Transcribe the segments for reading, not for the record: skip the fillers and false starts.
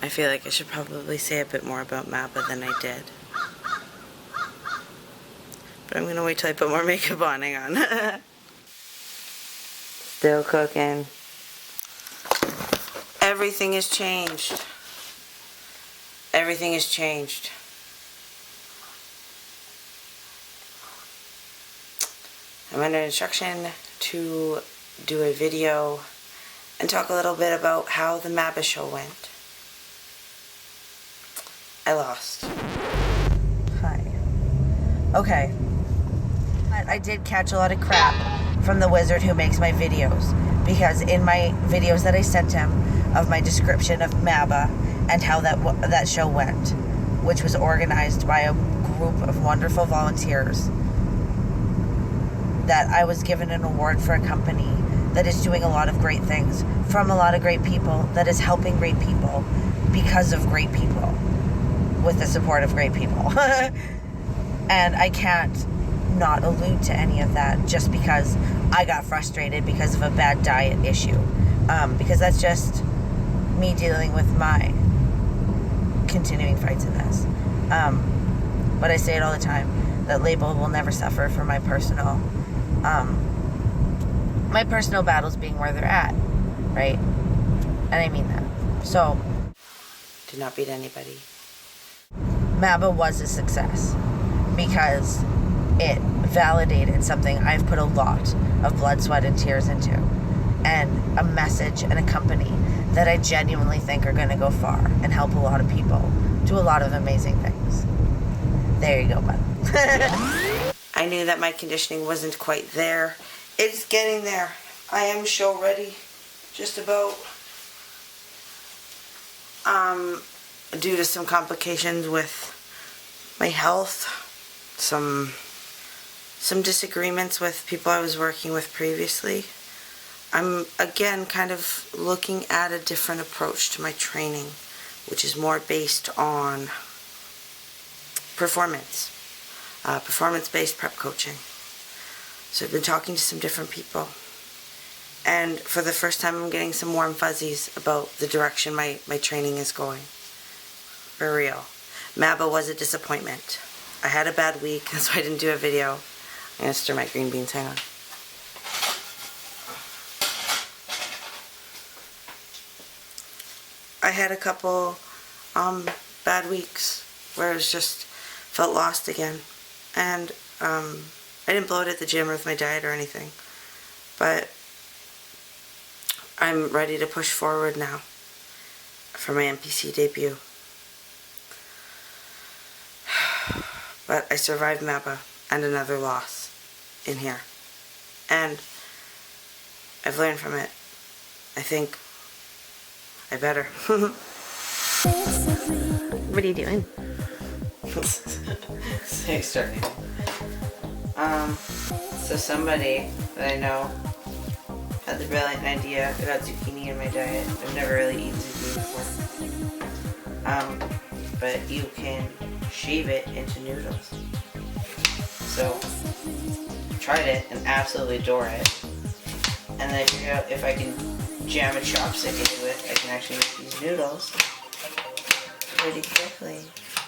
I feel like I should probably say a bit more about MABBA than I did. But I'm going to wait till I put more makeup on. Hang on. Still cooking. Everything has changed. Everything has changed. I'm under instruction to do a video and talk a little bit about how the MABBA show went. I lost. Hi. Okay. I did catch a lot of crap from the wizard who makes my videos, because in my videos that I sent him of my description of MABBA and how that show went, which was organized by a group of wonderful volunteers, that I was given an award for a company that is doing a lot of great things from a lot of great people, that is helping great people because of great people, with the support of great people. And I can't not allude to any of that just because I got frustrated because of a bad diet issue. Because that's just me dealing with my continuing fights in this. But I say it all the time, that LABL will never suffer for my personal battles being where they're at, right? And I mean that. So, did not beat anybody. MABBA was a success because it validated something I've put a lot of blood, sweat, and tears into, and a message and a company that I genuinely think are going to go far and help a lot of people do a lot of amazing things. There you go, bud. I knew that my conditioning wasn't quite there. It's getting there. I am show ready, just about. Due to some complications with my health, some disagreements with people I was working with previously, I'm again kind of looking at a different approach to my training, which is more based on performance-based prep coaching. So I've been talking to some different people, and for the first time I'm getting some warm fuzzies about the direction my training is going. For real. MABBA was a disappointment. I had a bad week, so I didn't do a video. I'm going to stir my green beans. Hang on. I had a couple bad weeks where I just felt lost again. And I didn't blow it at the gym or with my diet or anything. But I'm ready to push forward now for my NPC debut. But I survived MABBA and another loss in here. And I've learned from it. I think I better. What are you doing? Starting. So somebody that I know had the brilliant idea about zucchini in my diet. I've never really eaten zucchini before. But you can shave it into noodles. So, I tried it and absolutely adore it. And then I figured out if I can jam a chopstick into it, I can actually make these noodles pretty quickly.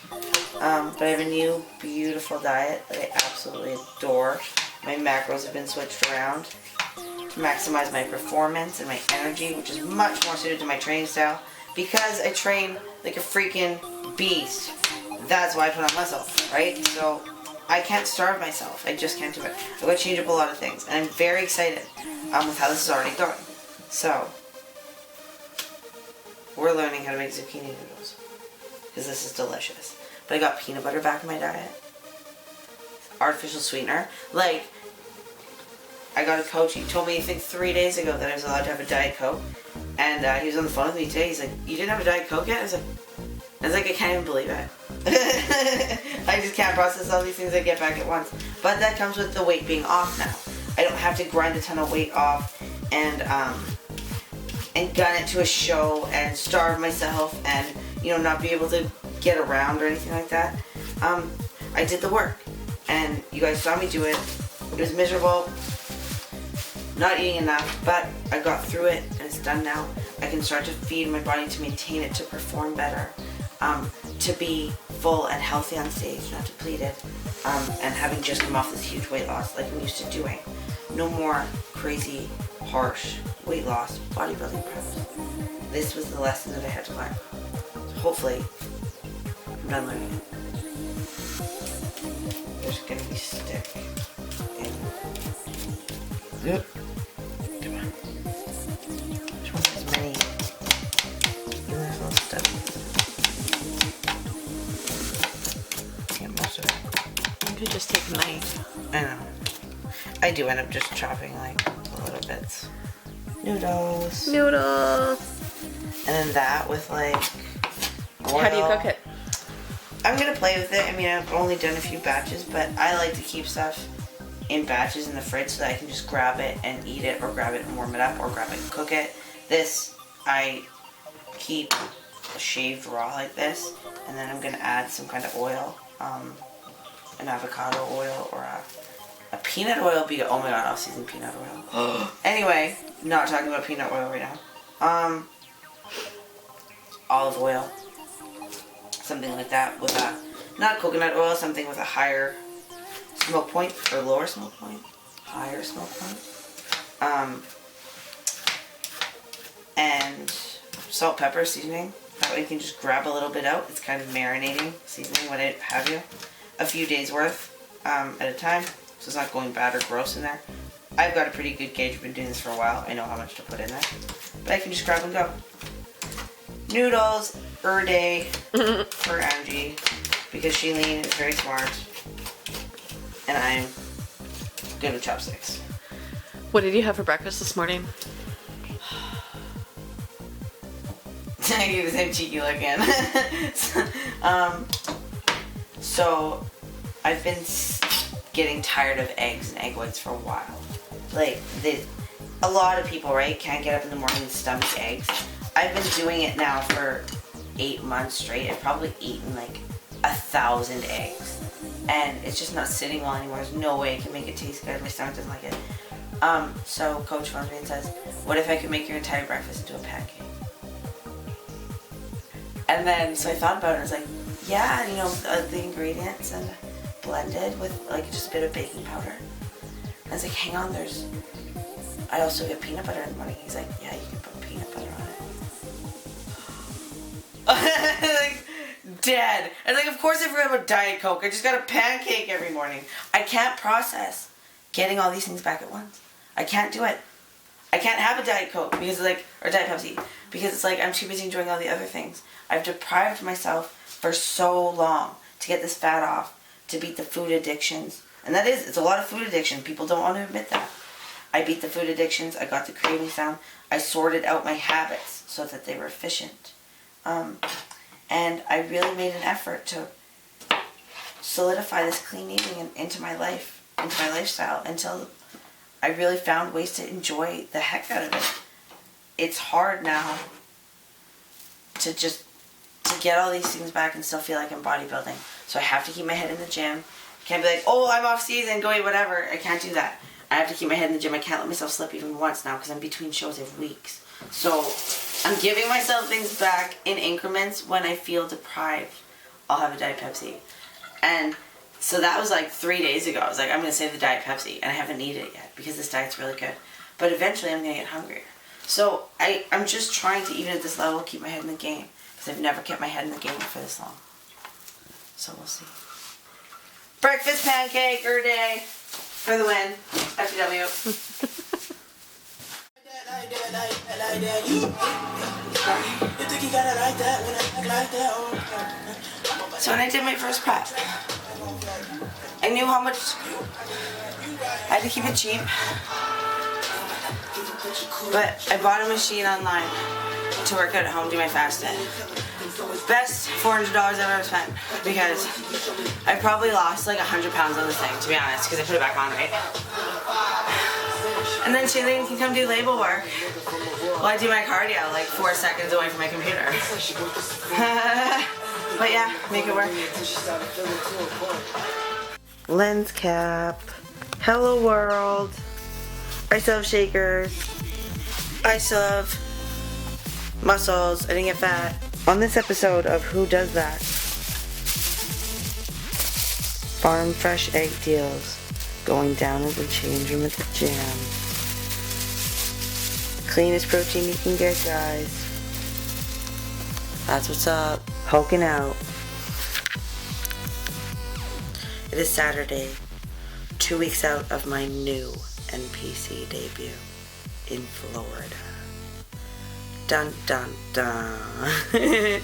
But I have a new beautiful diet that I absolutely adore. My macros have been switched around to maximize my performance and my energy, which is much more suited to my training style, because I train like a freaking beast. That's why I put on muscle, right? So I can't starve myself. I just can't do it. I've got to change up a lot of things, and I'm very excited with how this is already going. So we're learning how to make zucchini noodles because this is delicious. But I got peanut butter back in my diet. Artificial sweetener. Like, I got a coach. He told me, I think 3 days ago, that I was allowed to have a Diet Coke. And he was on the phone with me today. He's like, "You didn't have a Diet Coke yet?" I was like, I can't even believe it. I just can't process all these things I get back at once. But that comes with the weight being off now. I don't have to grind a ton of weight off and gun it to a show and starve myself and, you know, not be able to get around or anything like that. I did the work, and you guys saw me do it. It was miserable, not eating enough, but I got through it and it's done now. I can start to feed my body to maintain it, to perform better, to be full and healthy on stage, not depleted, and having just come off this huge weight loss like I'm used to doing. No more crazy, harsh weight loss bodybuilding preps. This was the lesson that I had to learn. So hopefully, I'm done learning it. There's gonna be stick in. Yep. Come on. Just want as many. Even this little stuff. Get most of it. You could just take a knife. I know. I do end up just chopping like little bits. Noodles. Noodles. And then that with like oil. How do you cook it? I'm gonna play with it. I mean, I've only done a few batches, but I like to keep stuff in batches in the fridge so that I can just grab it and eat it, or grab it and warm it up, or grab it and cook it. This, I keep shaved raw like this, and then I'm gonna add some kind of oil, an avocado oil or a peanut oil. Oh my god, off-season peanut oil. Anyway, not talking about peanut oil right now. Olive oil. Something like that with a, not coconut oil, something with a higher smoke point, or lower smoke point, higher smoke point. And salt, pepper seasoning. That way you can just grab a little bit out. It's kind of marinating seasoning, what have you. A few days worth at a time, so it's not going bad or gross in there. I've got a pretty good gauge. I've been doing this for a while. I know how much to put in there. But I can just grab and go. Noodles, day for Angie, because Shailene is very smart and I'm good with chopsticks. What did you have for breakfast this morning? I gave the same cheeky look again. So I've been getting tired of eggs and egg whites for a while. Like, a lot of people, right, can't get up in the morning and stomach eggs. I've been doing it now for 8 months straight. I've probably eaten like 1,000 eggs, and it's just not sitting well anymore. There's no way I can make it taste good. My stomach doesn't like it. So Coach phones me and says, what if I could make your entire breakfast into a pancake? And then, so I thought about it, and I was like, yeah, you know, the ingredients and blended with like just a bit of baking powder. And I was like, hang on, I also get peanut butter in the morning. He's like, yeah, you can put peanut butter on it. Like, dead. And like, of course I forgot about Diet Coke. I just got a pancake every morning. I can't process getting all these things back at once. I can't do it. I can't have a Diet Coke because it's like, or Diet Pepsi, because it's like I'm too busy enjoying all the other things. I've deprived myself for so long to get this fat off, to beat the food addictions. And it's a lot of food addiction. People don't want to admit that. I beat the food addictions. I got the cravings down. I sorted out my habits so that they were efficient. And I really made an effort to solidify this clean eating into my life, into my lifestyle, until I really found ways to enjoy the heck out of it. It's hard now to get all these things back and still feel like I'm bodybuilding. So I have to keep my head in the gym. Can't be like, oh, I'm off season, go eat whatever. I can't do that. I have to keep my head in the gym. I can't let myself slip even once now because I'm between shows. I have weeks. So I'm giving myself things back in increments. When I feel deprived, I'll have a Diet Pepsi. And so that was like 3 days ago. I was like, I'm going to save the Diet Pepsi. And I haven't eaten it yet because this diet's really good. But eventually I'm going to get hungrier. So I'm just trying to, even at this level, keep my head in the game. Because I've never kept my head in the game for this long. So we'll see. Breakfast pancake day for the win. FW. So when I did my first prep, I knew how much I had to keep it cheap, but I bought a machine online to work out at home, do my fasting. Best $400 I've ever spent, because I probably lost like 100 pounds on this thing, to be honest, because I put it back on, right? And then Shailene can come do label work while I do my cardio like 4 seconds away from my computer. But yeah, make it work. Lens cap. Hello world. I still have shakers. I still have muscles. I didn't get fat. On this episode of Who Does That? Farm fresh egg deals. Going down in the change room at the gym. Cleanest protein you can get, guys. That's what's up. Hulking out. It is Saturday, 2 weeks out of my new NPC debut in Florida. Dun dun dun.